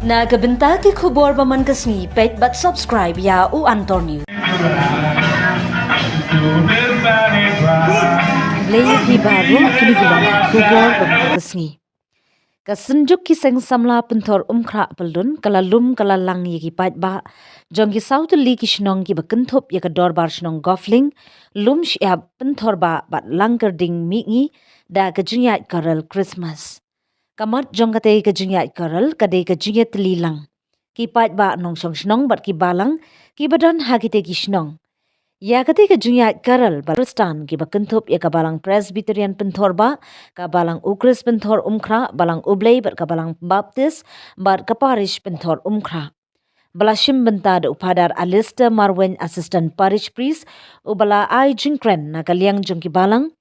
Nagabenta ki khubor baman kasni page but subscribe ya u Antor News. Blaya ki baru kini gulang khubor baman kasni. Kasenjuk ki seng samla pentor umkhra pelun kalalum kalalang ye ki page ba jongki South Li ki shnong ki bakentop ye ka dorbar shnong gofling lum shia pentor ba bat langkerding mingi da kajunyat karal Christmas. Kamat jong kate kajunyat karal kade kajunyat lilang. Ki pat ba nong shong shnong bat ki balang ki badan hagite ki shnong. Ya kate kajunyat karal baristan ki bakentop ya kabalang Presbyterian pentor ba kabalang Ukris pentor umkra balang Ublay bat kabalang Baptist bat kaparish pentor umkra. Balashim benta da upadar Alistair Marwen assistant parish priest ubala ai jingkren na kaliang jongki balang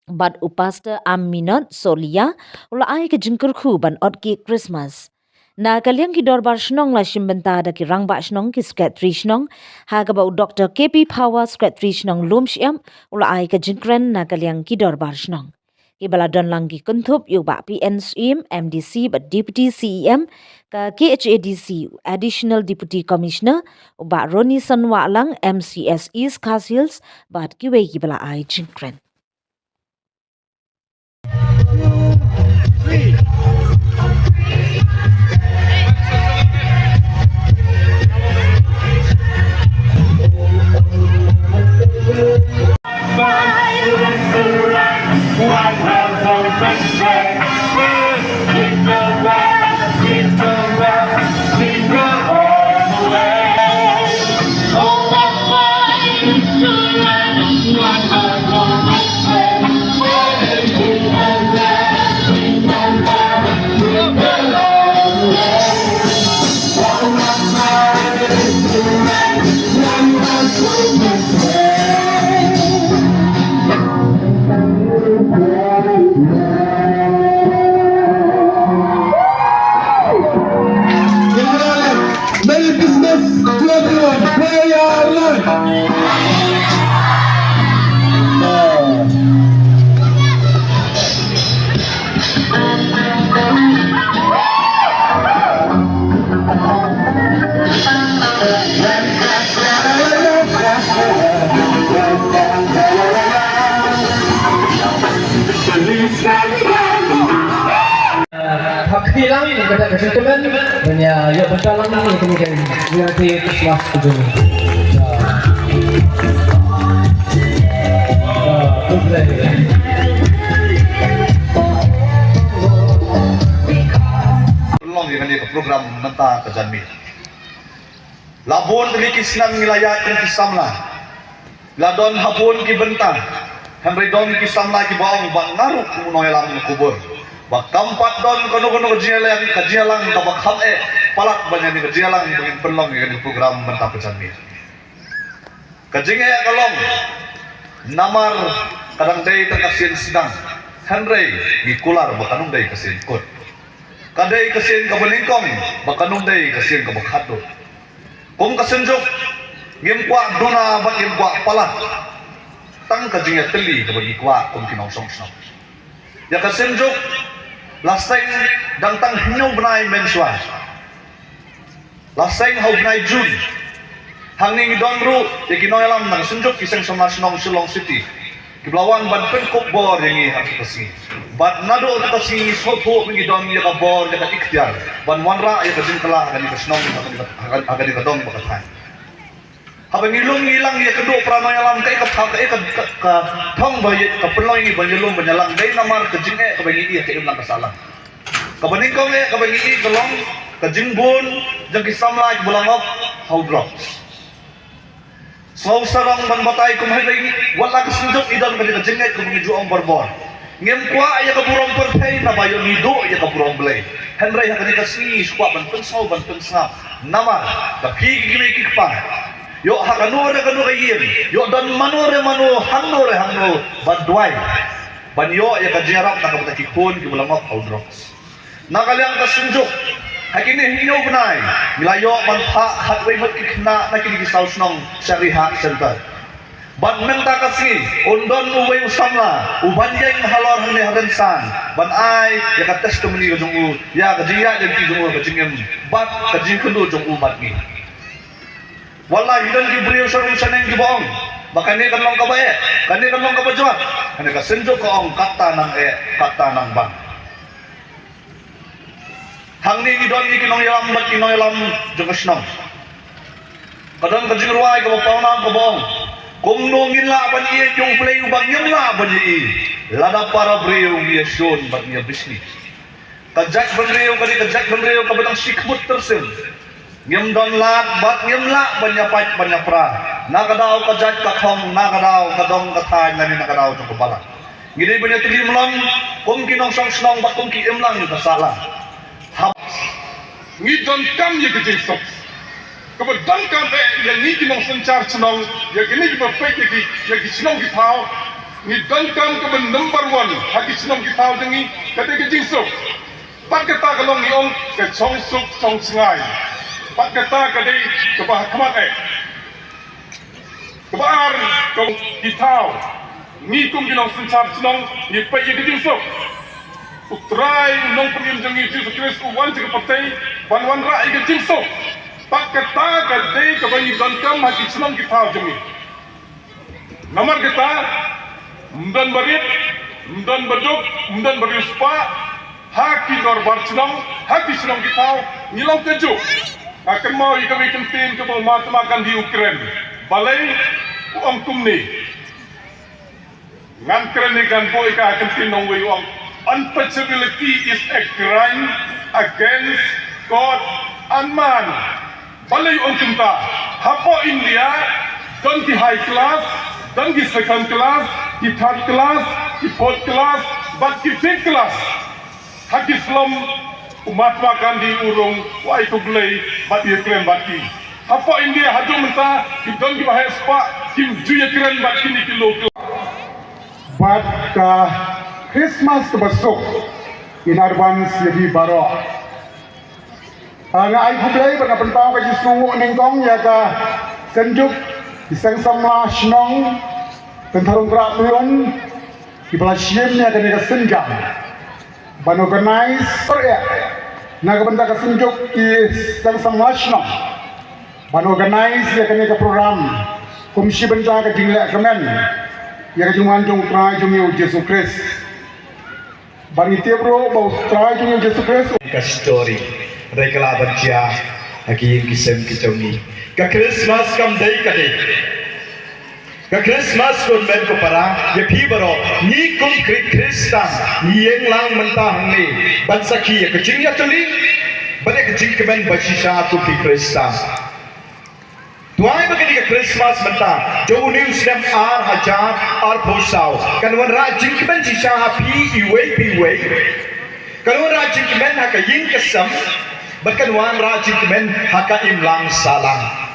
bat upasta Aminat Solia ula ai ke jingkurku ban otki Christmas. Na kaliang ki dorbar shnong la shimbenta da ki rangba shnong ki sketri shnong ha ka ba Dr. KP Power sketri shnong lum shyam ula ai ke jingkren na kaliang ki dorbar shnong. Ki bala don lang ki kuntup yu ba PNCM MDC ba Deputy CEM ka KHADC Additional Deputy Commissioner ba Roni Sanwa lang MCS East Castles bat ki we ki bala ai jingkren. Hilang kepada gentleman dan ya bentar lagi kemudian nanti Christmas itu. Belum dengan program mentah kejanmi. Labon dari kisnang wilayah yang kisamla. Ladon habon ki bentang. Henry don kisamla ki bawang bang naruk kunoy lam kubur. Bakampat don kono-kono kajialang tabak hame palak banyak ni kajialang bugin pelong dengan program mentah kejanmi. Kajinge kalong namar kadang day terkasin sedang Henry gikular bakanung day kasin kot. Kadai kasin kabalingkong bakanung day kasin kabakhado. Kung kasenjuk ngimkwa dona bat ngimkwa palak tang kajinge teli kabagikwa kung kinausong-song. Ya kasenjuk laseng dangtang hinyo benai menswa. Laseng hau benai Jun. Hangning donru yakinoylam nang senjuk kiseng somasnong Shillong City. Kiblawan ban penkop bor yangi hakikasi. Bat nado takasi sopo mingi don ya ka bor ya ka ikhtiar. Ban wanra ya ka jingkala akan ikasnong akan ikadong bakatay. Habang ilong ilang ya kedo pranoyalam kay ka thong ba ka peloy ni banjulong banyalang day namar kajinge kabang iya kay imlang kasalang. Kabaningkong e kabang iya kalong kajingbon jang kisamla bulangop how drops. So sarang ban batay kumhay wala kasinjok idan kadi kajinge kabang ijuang barbor. Ngem kwa ya kaburong pertay na bayo nido ya kaburong blay. Henry hakani kasi kwa ban pensaw ban pensap. Nama kapigi gini kikpa. Yo hakanore kanu kayin, yo dan manore manu hangnore badway. Banyo ya kajarap nakabata kikun kibulamok outdrops. Nakaliang kasunjuk, hakini hinyo benay, milayo manpa hatway matkikna nakinigisaus nong syariha center. Ban menta kasih undon uwe usamla ubanjeng halor hande hadensan ban ai ya ka testimony jong u ya ka dia dan ti jong u ka cingem bat ka jing kendu jong u bat ni wallahi dan ki brio sarung saneng ki boong bakane kan long ka bae kane kan long ka bajwa kane ka senjo ka ong kata nang ban hang ni don ni kinong yalam bat kinong yalam jong snong kadang ka jing ruai ka pauna ka boong kung nungin la ban iya yung play ubang yung la ban iya lada para breo niya syon ban niya bisnis kajak ban breo kabadang sikmut tersen ngem don lat bat ngem la ban niya pait ban niya pra nakadaw kajak kakhong nakadaw kadong katay ngani nakadaw yung kabala ngini ban niya tilim lang kung kinong sang bat kung kiim lang yung kasala ngidon kam ya kejeng sok kebetulan kan yang ni kinong sencar senong yang ini kita pek yang senong kita tahu ni dan kan keben number 1 haki senong kita tahu dengi kata kejing sok pat kata kalau ni ong ke chong sok chong sengai pat kata kade kebah kemat kebar kong kita tahu ni kum kinong sencar senong ni pek yang kejing sok utrai nong pengim dengi Jesus Kristus uwan jika partai wan rai kejing sok pak kata kadai kebanyi dankam hati senang kita jemi. Nomor kita mdan barit, mdan baduk, mdan barispa, haki norbar senang, hati senang kita nilang keju. Akan mau ikawi kentin ke bawah makan di Ukraine. Balai uang kumni. Ngan kerana kan boy ka kentin nongwe uang. Untouchability is a crime against God and man. Balay ang kinta, hapo India, dan ki high class, dan ki second class, ki third class, ki fourth class, but ki fifth class. Hak Islam, Mahatma Gandhi urung, wai kuglay, bat ye kren bat ki. Hapo India hajong menta, ki dan ki bahaya spa, ki juye kren bat ki ni ki local. But Christmas kebasok in advance jadi barok. Nga ay kublay ba na pantao kay sungo ning kong ya ka senjuk isang samla shnong tentarong krapuyon ibalasyen ya kani ka senjang ban organize or ya na ka banta ka senjuk isang samla shnong ban organize ya kani ka program komisi banta ka jingle kamen ya ka juman jong try jong yu Jesus Christ ban ite bro ba try jong yu Jesus Christ ka story Rekala baca lagi kisem kicaunya. Ke Christmas kam day kade. Ke Christmas kon men ko para ye phi baro ni kum Kristan ni yang lang mentah ni ban sakhi ye kecing ya tuli bane kecing kemen basisha tu pi Kristan. Tuai bagani ke Christmas mentah jo new stem ar hajar ar posau kan wan rajing kemen sisha pi iwe kalau rajing kemen haka yin kesam bahkan wan rajin kemen haka imlang salang.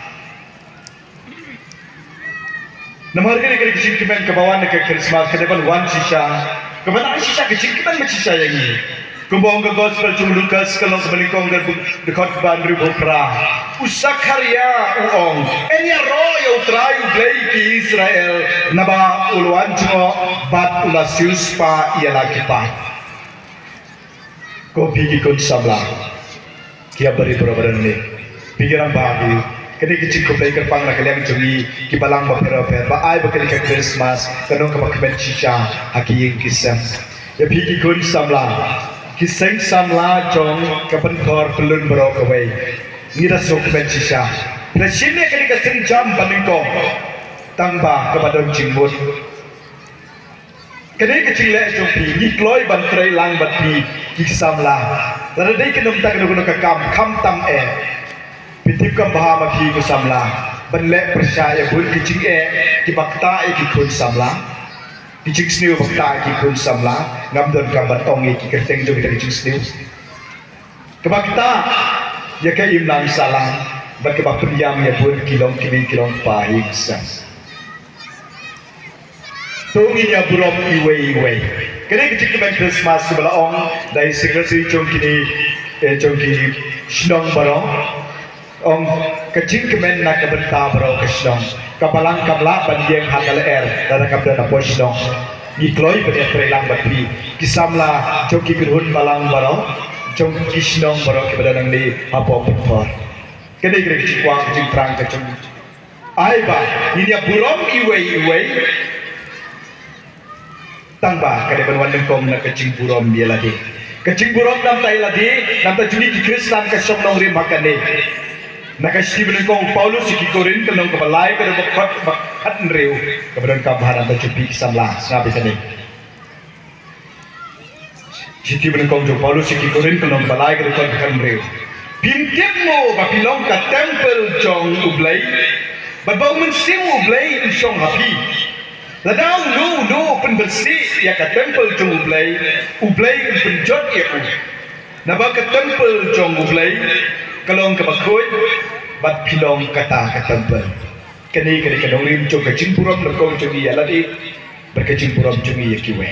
Nomor kali kecil kemen ke bawah ke Christmas ke depan wan sisa. Kebenar sisa kecil kemen sisa yang ini. Kumbang ke gospel cum Lukas kalau sebalikong dekat bandri bukra. Usak karya uong. Enya roy utrai ublay ki Israel naba uluan cuma bat ulasius pa ia lagi pa. Kopi kikun sabla. Kia beri pura-pura ni, pikiran bagi. Kini kecil kuplay kerpang nak kalian cumi, kibalang bapera-pera. Baai bakal ke Christmas, kanong kapakimen sisa, haki yang kisam. Ya pigi kun samla, kiseng samla jong kapan kor pelun berokawai. Ngira sok kamen sisa. Presiden kini keseng jam bandingko, tangba kepada jimbut. Kini kecil leh jompi, ngikloi bantrai lang bati, kisamla. Lalu dia kena minta kena kam tam pitip kam bahama ki kusamla. Banlek percaya bun kicing kibakta ki kun samla. Kicing sniu bakta ki kun samla. Ngamdon kam batong ki kerteng jo kita kicing sniu. Kibakta ya ka imlang salam. Bat kebak priam ya bun kilong pahing sang. Tungin ya burong iwe. Kini kecil kemen Christmas sebelah ong dari sekresi cong kini senong barong ong kecing kemen nak kebenta bro kesnong kapalang kabla bandieng hakal dara kabda na posnong gikloi pada prelang batri kisamla joki pirhun balang baro jong kisnong baro kepada nang di apa putfor kene gre cikwa kecing terang kecing ai ba ini burom iwe tangba kade banwan dengkong na kecing burom dia lagi kecing burom nam tai lagi nam ta juni ki kristan ka somnong rim hakane nakasti benengkong Paulus ki Korin kenong kebalai kada bakat nreu kemudian kabahan anta cupi kisamla ngabe sane Siti benengkong jo Paulus ki Korin kenong kebalai kada bakat nreu pintiapmo bapilong ka temple jong ublai babau mensim ublai insong happy ladang no penbersih ya ka temple jong ublai penjot ya ku naba ka temple jong ublai kalong kabakhoy bat pilong kata temple kani kadong rim jong kacing puram lekong jongi alati berkacing puram jongi yakiwe